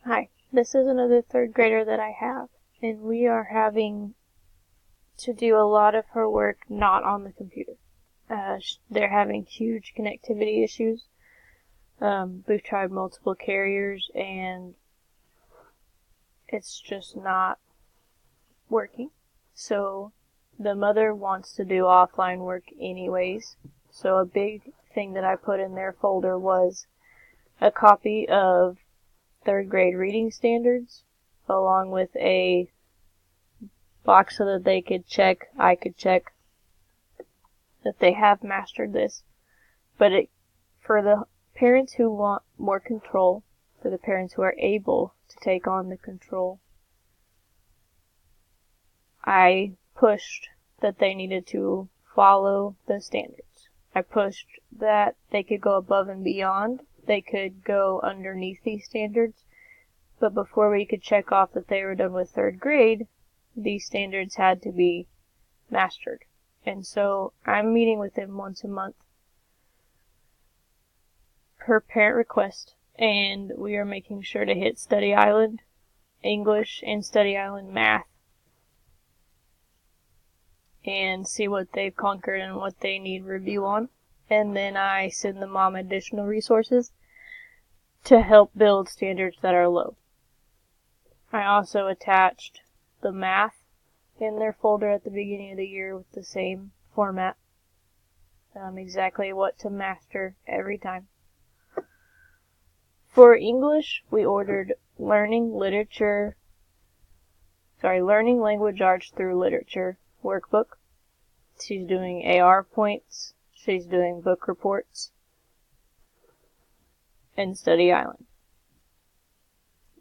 Hi, this is another third grader that I have, and we are having to do a lot of her work not on the computer. They're having huge connectivity issues. We've tried multiple carriers, and it's just not working. So the mother wants to do offline work anyways. So a big thing that I put in their folder was a copy of third grade reading standards, along with a box so that I could check that they have mastered this. But for the parents who want more control, for the parents who are able to take on the control, I pushed that they needed to follow the standards. I pushed that they could go above and beyond. They could go underneath these standards. But before we could check off that they were done with third grade, these standards had to be mastered. And so I'm meeting with them once a month per parent request, and we are making sure to hit Study Island English and Study Island Math and see what they've conquered and what they need review on. And then I send the mom additional resources to help build standards that are low. I also attached the math in their folder at the beginning of the year with the same format. Exactly what to master every time. For English, we ordered Learning Language Arts Through Literature workbook. She's doing AR points. She's doing book reports. And Study Island.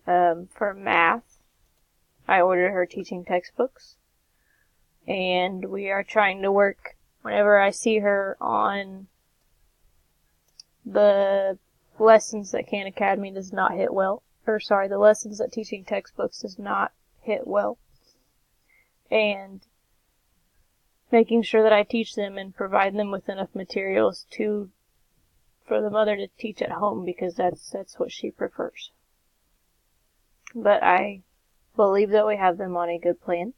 For math, I ordered her teaching textbooks. And we are trying to work whenever I see her on the lessons that Khan Academy does not hit well. The lessons that teaching textbooks does not hit well. And making sure that I teach them and provide them with enough materials for the mother to teach at home, because that's what she prefers. But I believe that we have them on a good plan.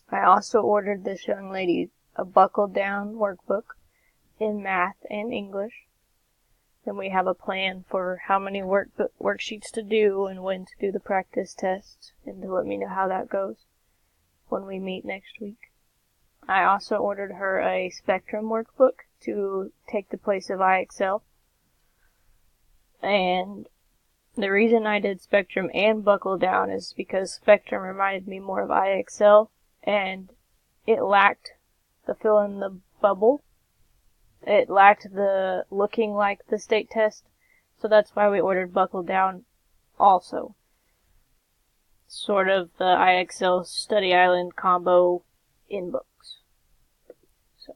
I also ordered this young lady a buckled down workbook in math and English. And we have a plan for how many worksheets to do and when to do the practice tests, and to let me know how that goes when we meet next week. I also ordered her a Spectrum workbook to take the place of IXL. And the reason I did Spectrum and Buckle Down is because Spectrum reminded me more of IXL, and it lacked the fill in the bubble. It lacked the looking like the state test, so that's why we ordered Buckle Down also. Sort of the IXL Study Island combo in books. So,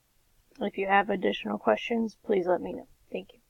if you have additional questions, please let me know. Thank you.